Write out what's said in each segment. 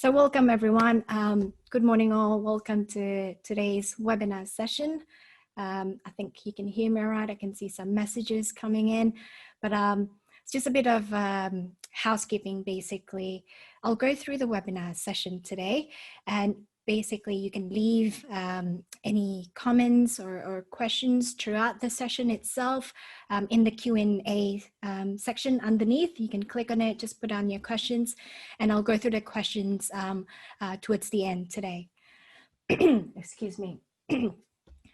So welcome everyone. Good morning all. Welcome to today's webinar session. I think you can hear me all right. I can see some messages coming in, but it's just a bit of housekeeping basically. I'll go through the webinar session today, and basically you can leave any comments or questions throughout the session itself in the Q&A section underneath. You can click on it, just put down your questions, and I'll go through the questions towards the end today. Excuse me.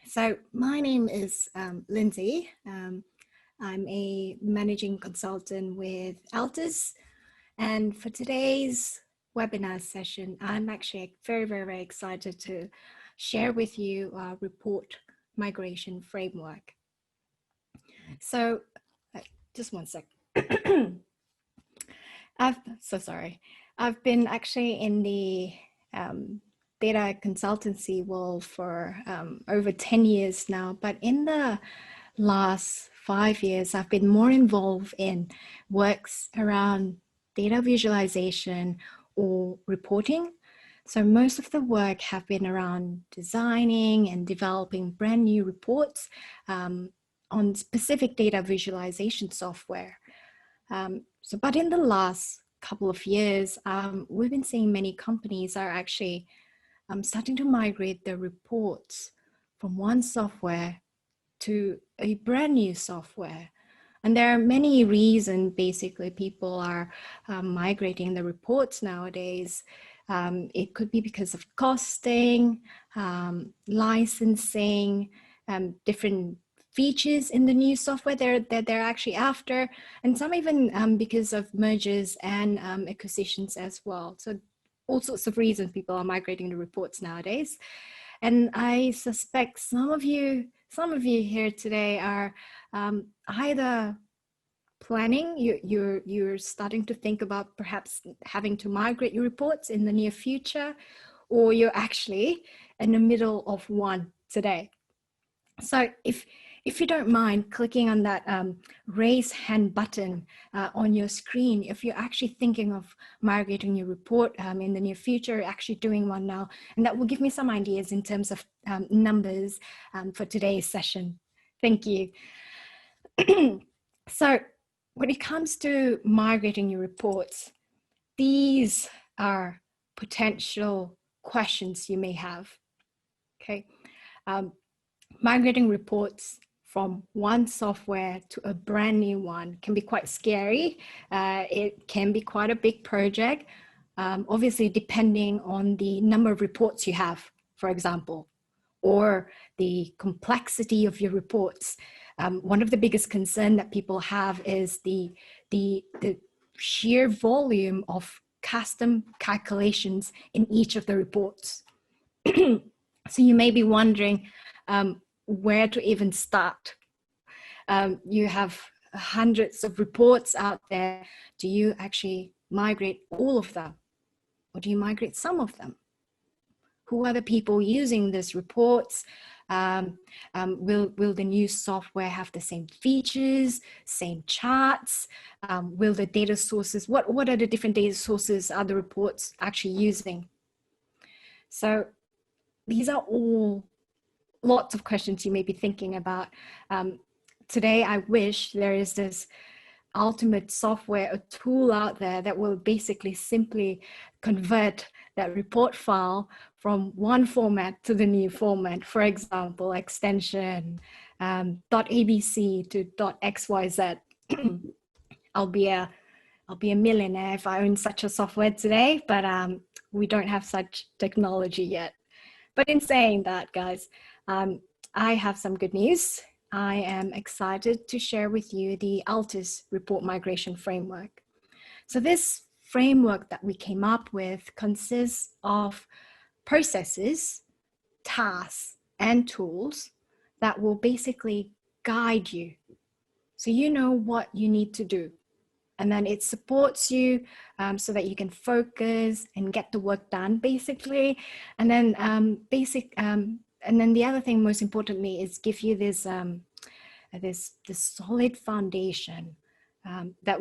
So my name is Lindsey. I'm a managing consultant with Altis, and for today's webinar session, I'm actually very excited to share with you our report migration framework. So just one sec. I've been actually in the data consultancy world for over 10 years now, but in the last 5 years, I've been more involved in works around data visualization or reporting. So most of the work have been around designing and developing brand new reports on specific data visualization software. But in the last couple of years, we've been seeing many companies are actually starting to migrate their reports from one software to a brand new software. And there are many reasons, basically, people are migrating the reports nowadays. It could be because of costing, licensing, different features in the new software that they're actually after, and some even because of mergers and acquisitions as well. So all sorts of reasons people are migrating the reports nowadays. And I suspect some of you here today are either planning, you're starting to think about perhaps having to migrate your reports in the near future, or you're actually in the middle of one today. So if you don't mind clicking on that raise hand button on your screen, if you're actually thinking of migrating your report in the near future, actually doing one now, and that will give me some ideas in terms of numbers for today's session. Thank you. So when it comes to migrating your reports, these are potential questions you may have, okay? Migrating reports from one software to a brand new one can be quite scary. It can be quite a big project, obviously depending on the number of reports you have, for example, or the complexity of your reports. One of the biggest concerns that people have is the sheer volume of custom calculations in each of the reports. So you may be wondering where to even start. You have hundreds of reports out there. Do you actually migrate all of them? Or do you migrate some of them? Who are the people using these reports? Will the new software have the same features, same charts? Will the data sources, what are the different data sources are the reports actually using? So these are all lots of questions you may be thinking about. Today, I wish there is this ultimate software, a tool out there that will basically simply convert that report file from one format to the new format. For example, extension .abc to .xyz. I'll be a millionaire if I own such a software today, but we don't have such technology yet. But in saying that, guys, I have some good news. I am excited to share with you the Altis Report Migration Framework. So this framework that we came up with consists of processes, tasks, and tools that will basically guide you. So you know what you need to do. And then it supports you so that you can focus and get the work done, basically. And then and then the other thing, most importantly, is give you this this solid foundation that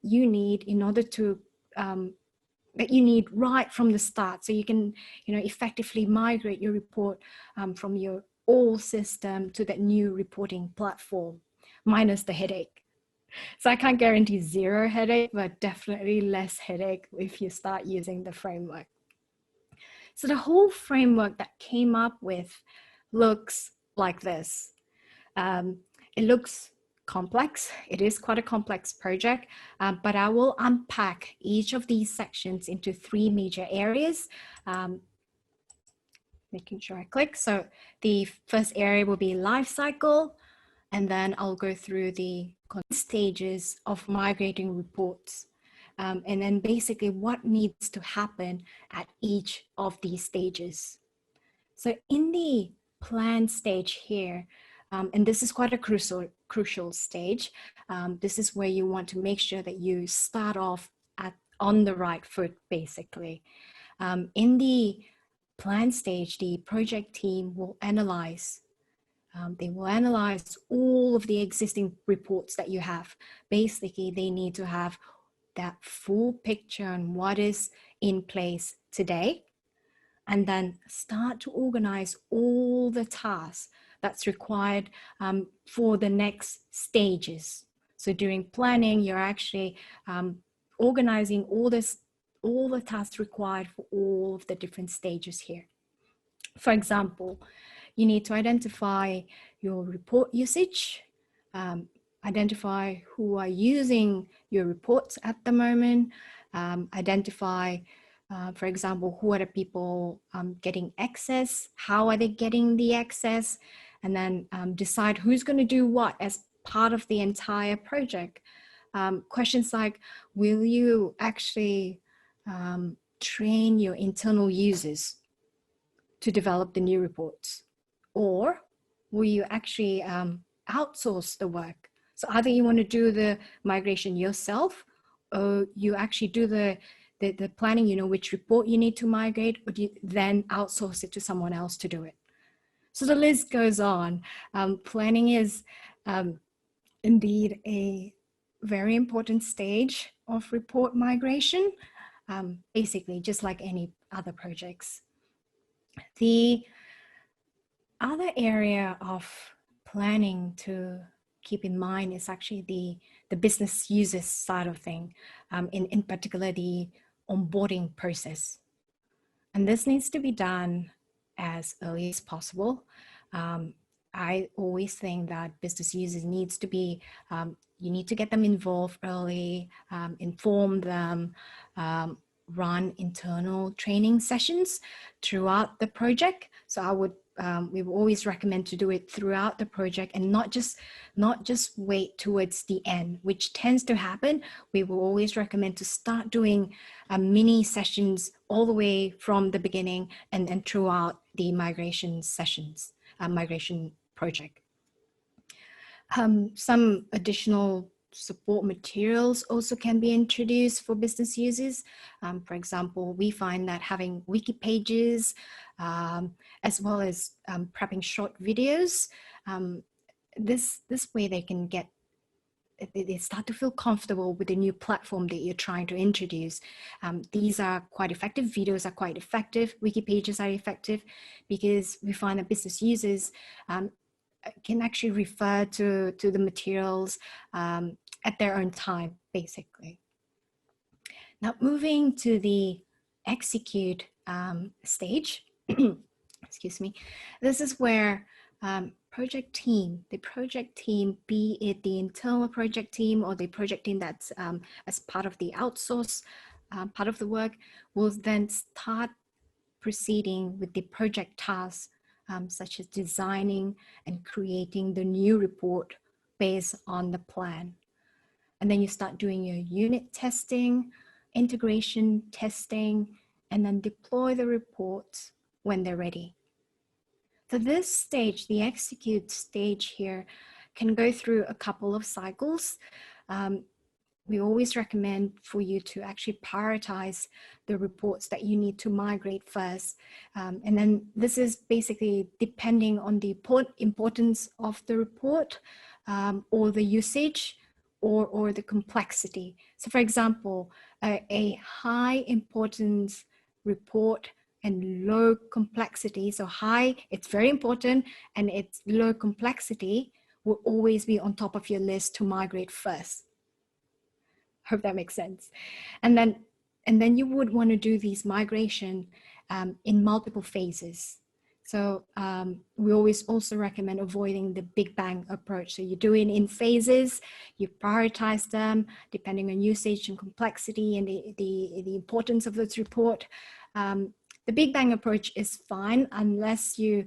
you need in order to that you need right from the start, so you can, effectively migrate your report from your old system to that new reporting platform, minus the headache. So I can't guarantee zero headache, but definitely less headache if you start using the framework. So the whole framework that came up with looks like this. It looks complex. It is quite a complex project, but I will unpack each of these sections into 3 major areas. Making sure I click. So the first area will be life cycle, and then I'll go through the stages of migrating reports. And then basically what needs to happen at each of these stages. So in the plan stage here, and this is quite a crucial stage. This is where you want to make sure that you start off on the right foot, basically. In the plan stage, the project team will analyze. They will analyze all of the existing reports that you have. Basically, they need to have that full picture on what is in place today, and then start to organize all the tasks that's required for the next stages. So during planning, you're actually organizing all the tasks required for all of the different stages here. For example, you need to identify your report usage, identify who are using your reports at the moment, identify, for example, who are the people getting access, how are they getting the access, and then decide who's going to do what as part of the entire project. Questions like, will you actually train your internal users to develop the new reports? Or will you actually outsource the work? So either you want to do the migration yourself, or you actually do the planning, which report you need to migrate, or do you then outsource it to someone else to do it? So the list goes on. Planning is indeed a very important stage of report migration, basically just like any other projects. The other area of planning to keep in mind is actually the business users side of thing, in particular the onboarding process. And this needs to be done as early as possible. I always think that business users needs to be, you need to get them involved early, inform them, run internal training sessions throughout the project. So we will always recommend to do it throughout the project, and not just wait towards the end, which tends to happen. We will always recommend to start doing mini sessions all the way from the beginning and throughout the migration sessions, migration project. Some additional support materials also can be introduced for business users. For example, we find that having wiki pages, as well as prepping short videos, this way they start to feel comfortable with the new platform that you're trying to introduce. These are quite effective. Videos are quite effective. Wiki pages are effective because we find that business users can actually refer to the materials at their own time, basically. Now, moving to the execute stage, excuse me, this is where the project team, be it the internal project team or the project team that's as part of the outsource part of the work, will then start proceeding with the project tasks, such as designing and creating the new report based on the plan. And then you start doing your unit testing, integration testing, and then deploy the reports when they're ready. So this stage, the execute stage here, can go through a couple of cycles. We always recommend for you to actually prioritize the reports that you need to migrate first. And then this is basically depending on the importance of the report, or the usage, or the complexity. So for example, a high importance report and low complexity. So high, it's very important, and it's low complexity will always be on top of your list to migrate first. Hope that makes sense. And then you would want to do these migration in multiple phases. So we always also recommend avoiding the big bang approach. So you do it in phases, you prioritize them depending on usage and complexity and the importance of this report. The big bang approach is fine unless you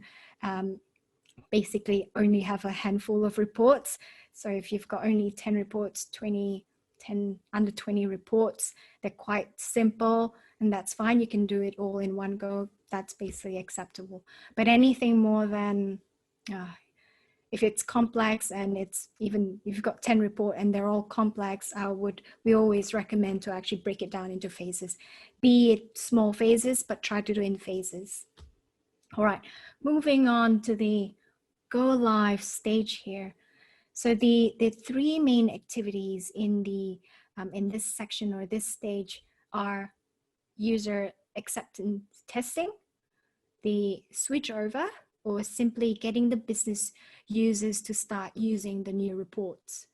basically only have a handful of reports. So if you've got only 10 reports, 10 under 20 reports, they're quite simple, and that's fine. You can do it all in one go. That's basically acceptable. But anything more than, if it's complex and it's even, if you've got 10 reports and they're all complex, we always recommend to actually break it down into phases, be it small phases, but try to do it in phases. All right, moving on to the go live stage here. So the three main activities in this section or this stage are user acceptance testing, the switch over, or simply getting the business users to start using the new reports.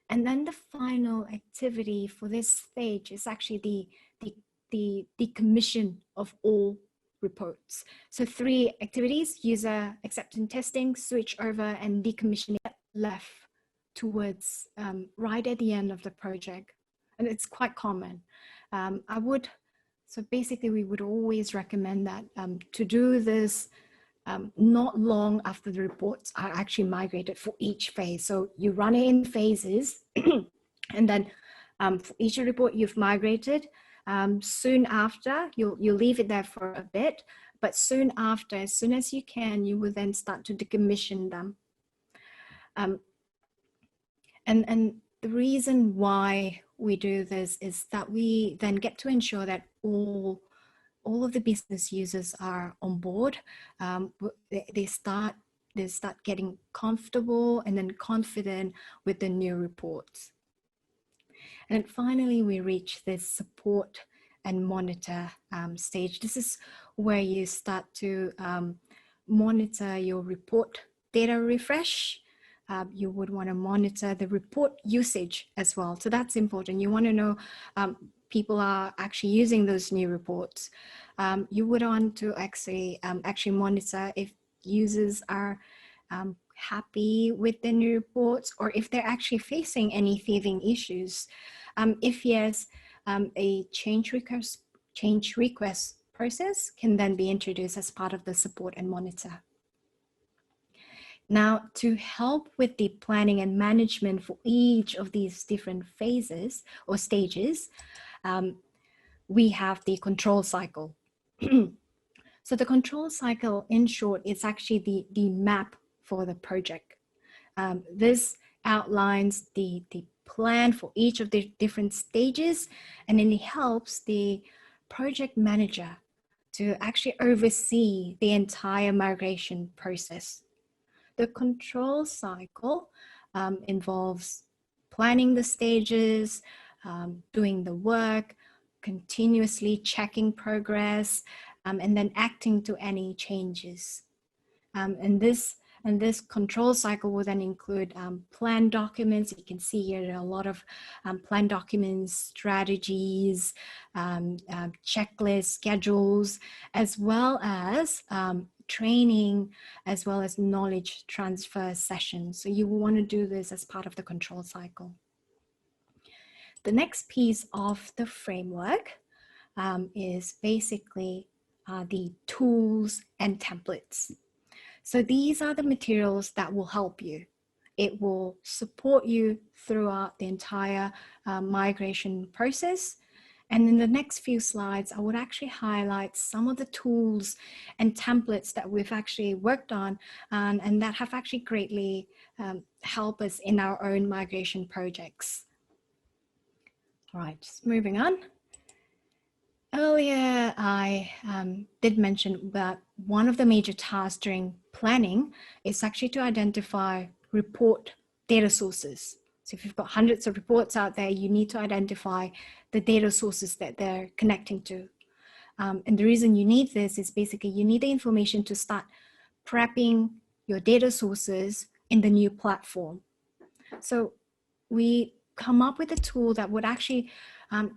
And then the final activity for this stage is actually the decommission of all reports. So 3 activities: user acceptance testing, switch over, and decommissioning left towards right at the end of the project. And it's quite common. So basically we would always recommend that to do this not long after the reports are actually migrated for each phase. So you run it in phases and then for each report you've migrated, soon after, you'll leave it there for a bit, but soon after, as soon as you can, you will then start to decommission them. And the reason why we do this is that we then get to ensure that all of the business users are on board. They start getting comfortable and then confident with the new reports. And finally, we reach this support and monitor stage. This is where you start to monitor your report data refresh. You would want to monitor the report usage as well. So that's important. You want to know people are actually using those new reports. You would want to actually monitor if users are happy with the new reports, or if they're actually facing any thieving issues. If yes, a change request process can then be introduced as part of the support and monitor. Now, to help with the planning and management for each of these different phases or stages, we have the control cycle. So the control cycle, in short, is actually the map for the project. This outlines the plan for each of the different stages, and then it helps the project manager to actually oversee the entire migration process. The control cycle involves planning the stages, doing the work, continuously checking progress, and then acting to any changes. And this control cycle will then include plan documents. You can see here there are a lot of plan documents, strategies, checklists, schedules, as well as training, as well as knowledge transfer sessions. So you will want to do this as part of the control cycle. The next piece of the framework is basically the tools and templates. So these are the materials that will help you. It will support you throughout the entire migration process. And in the next few slides, I would actually highlight some of the tools and templates that we've actually worked on and that have actually greatly helped us in our own migration projects. All right, just moving on. Earlier, I did mention that one of the major tasks during planning is actually to identify report data sources. So if you've got hundreds of reports out there, you need to identify the data sources that they're connecting to. And the reason you need this is basically you need the information to start prepping your data sources in the new platform. So we come up with a tool that would actually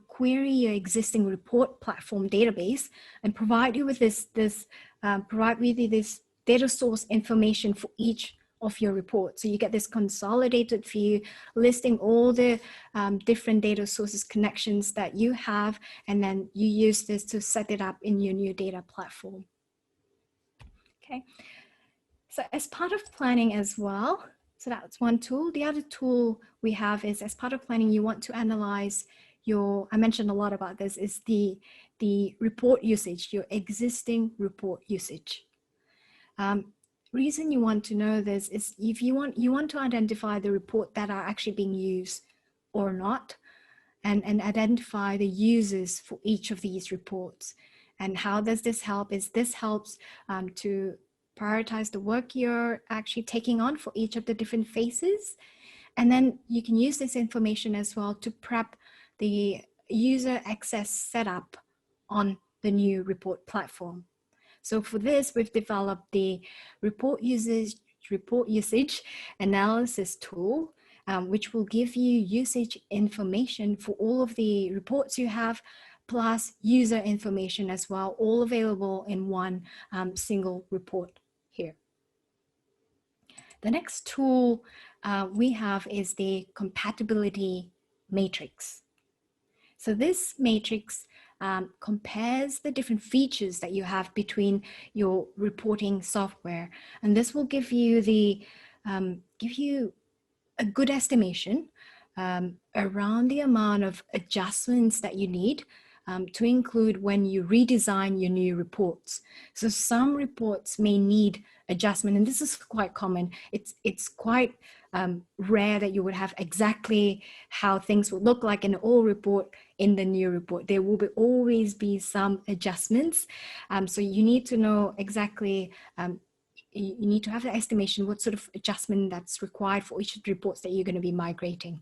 query your existing report platform database and provide you with this data source information for each of your reports. So you get this consolidated view listing all the different data sources connections that you have, and then you use this to set it up in your new data platform. Okay, so as part of planning as well, so that's one tool. The other tool we have is, as part of planning, you want to analyze your, I mentioned a lot about this, is the report usage, your existing report usage. Reason you want to know this is if you want to identify the report that are actually being used or not, and identify the users for each of these reports. And how does this help? Is this helps to prioritize the work you're actually taking on for each of the different phases. And then you can use this information as well to prep the user access setup on the new report platform. So for this, we've developed the report usage analysis tool, which will give you usage information for all of the reports you have, plus user information as well, all available in one single report here. The next tool we have is the Compatibility Matrix. So this matrix compares the different features that you have between your reporting software, and this will give you a good estimation around the amount of adjustments that you need to include when you redesign your new reports. So some reports may need adjustment, and this is quite common. It's quite rare that you would have exactly how things would look like in an old report in the new report. There will always be some adjustments. So you need to know exactly, you need to have an estimation what sort of adjustment that's required for each of the reports that you're going to be migrating.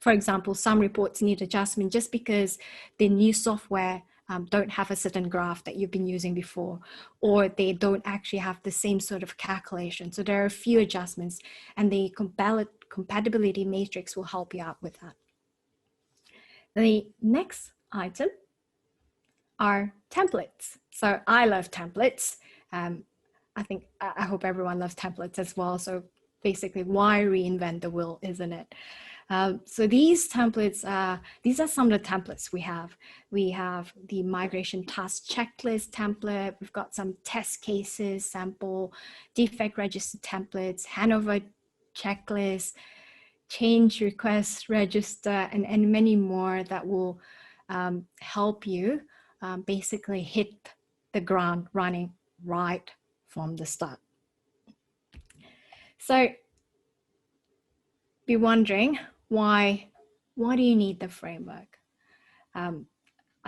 For example, some reports need adjustment just because the new software don't have a certain graph that you've been using before, or they don't actually have the same sort of calculation. So there are a few adjustments, and the compatibility matrix will help you out with that. The next item are templates. So I love templates. I hope everyone loves templates as well. So basically, why reinvent the wheel, isn't it? So these templates, these are some of the templates we have. We have the migration task checklist template. We've got some test cases, sample, defect register templates, handover checklist, change request register, and many more that will help you basically hit the ground running right from the start. So be wondering, why do you need the framework? I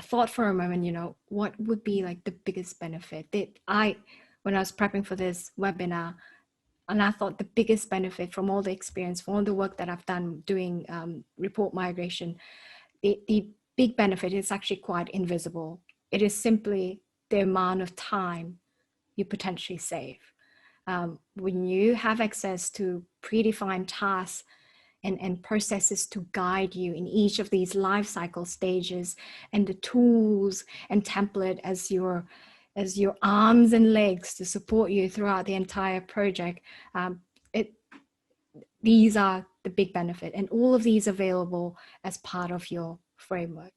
thought for a moment, what would be like the biggest benefit? When I was prepping for this webinar, and I thought the biggest benefit from all the experience, from all the work that I've done doing report migration, the big benefit is actually quite invisible. It is simply the amount of time you potentially save. When you have access to predefined tasks and processes to guide you in each of these life cycle stages, and the tools and template as your arms and legs to support you throughout the entire project, these are the big benefit, and all of these available as part of your framework,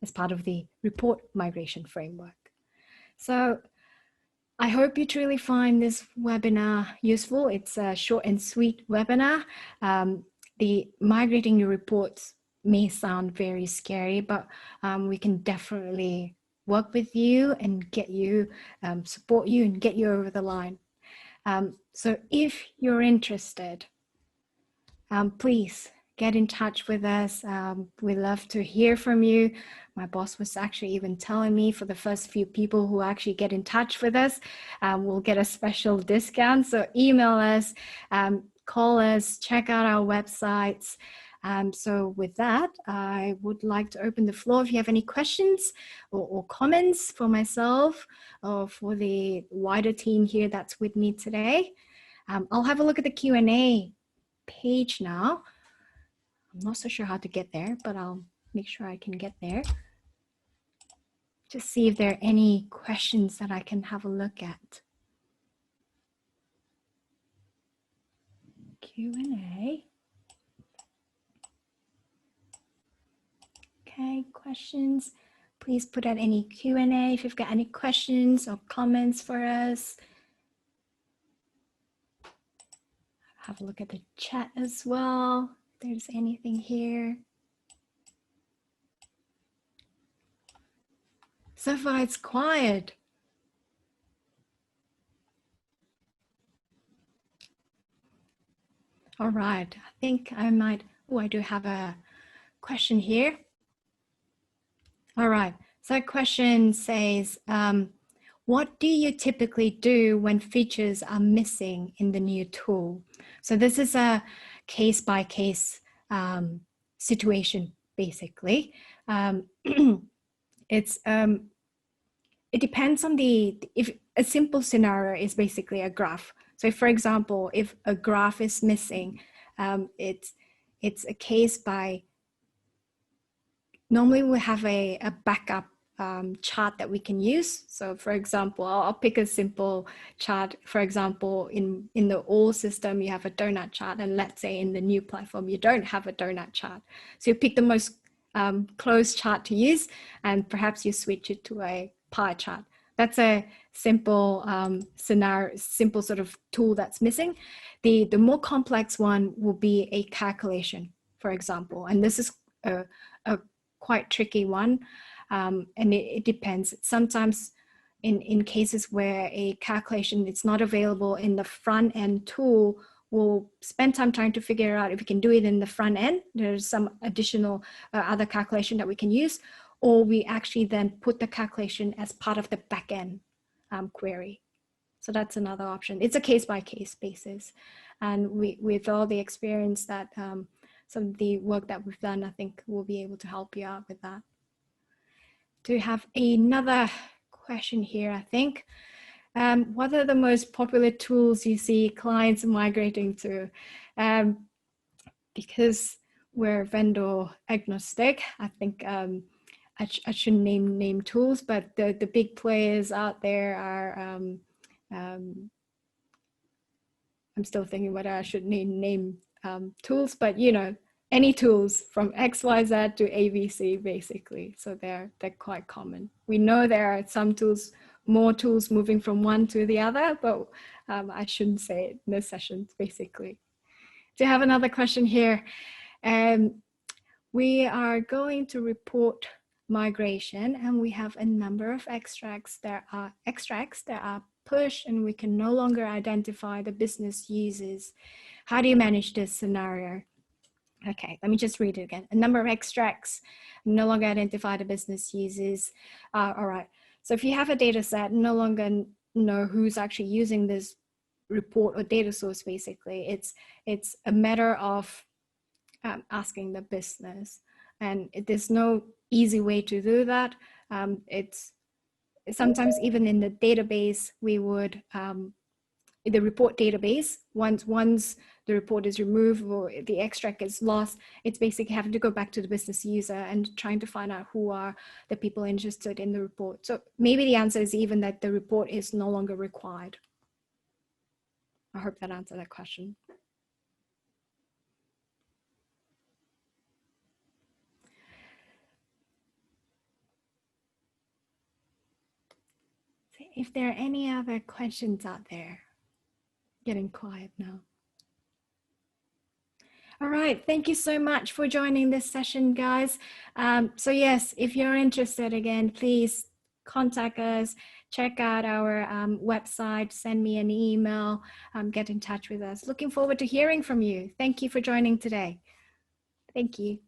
as part of the report migration framework. So I hope you truly find this webinar useful. It's a short and sweet webinar. The migrating your reports may sound very scary, but we can definitely work with you and get you, support you and get you over the line. So if you're interested, please get in touch with us. We love to hear from you. My boss was actually even telling me for the first few people who actually get in touch with us, we'll get a special discount. So email us, call us, check out our websites. So with that, I would like to open the floor if you have any questions or comments for myself or for the wider team here that's with me today. I'll have a look at the Q&A page now. I'm not so sure how to get there, but I'll make sure I can get there. Just see if there are any questions that I can have a look at. Q&A. Okay, questions. Please put out any Q&A if you've got any questions or comments for us. Have a look at the chat as well, if there's anything here. So far it's quiet. All right, I think I might, oh, I do have a question here. All right, so that question says, what do you typically do when features are missing in the new tool? So this is a case-by-case situation, basically. It depends on if a simple scenario is basically a graph. So if, for example, if a graph is missing, it's a case by, normally we have a backup chart that we can use. So for example, I'll pick a simple chart. For example, in the old system, you have a donut chart, and let's say in the new platform, you don't have a donut chart. So you pick the most close chart to use, and perhaps you switch it to a pie chart. That's a simple scenario, simple sort of tool that's missing. The more complex one will be a calculation, for example, and this is a quite tricky one, and it depends. Sometimes in cases where a calculation is not available in the front end tool, we'll spend time trying to figure out if we can do it in the front end. There's some additional other calculation that we can use, or we actually then put the calculation as part of the backend query. So that's another option. It's a case-by-case basis. And with all the experience that some of the work that we've done, I think we'll be able to help you out with that. Do you have another question here, I think? What are the most popular tools you see clients migrating to? Because we're vendor agnostic, I think I shouldn't name tools, but the big players out there are, I'm still thinking whether I should name tools, but you know, any tools from XYZ to ABC basically. So they're quite common. We know there are some tools, more tools moving from one to the other, but I shouldn't say it in this session basically. Do you have another question here? We are going to report migration, and we have a number of extracts that are pushed, and we can no longer identify the business users. How do you manage this scenario? Okay, let me just read it again. A number of extracts no longer identify the business users. All right, so if you have a data set, no longer know who's actually using this report or data source, basically, it's a matter of asking the business, and there's no easy way to do that. It's sometimes even in the database, we would, the report database, once the report is removed or the extract is lost, it's basically having to go back to the business user and trying to find out who are the people interested in the report. So maybe the answer is even that the report is no longer required. I hope that answered that question. If there are any other questions out there, getting quiet now. All right, thank you so much for joining this session, guys. So yes, if you're interested, again, please contact us, check out our website, send me an email, get in touch with us. Looking forward to hearing from you. Thank you for joining today. Thank you.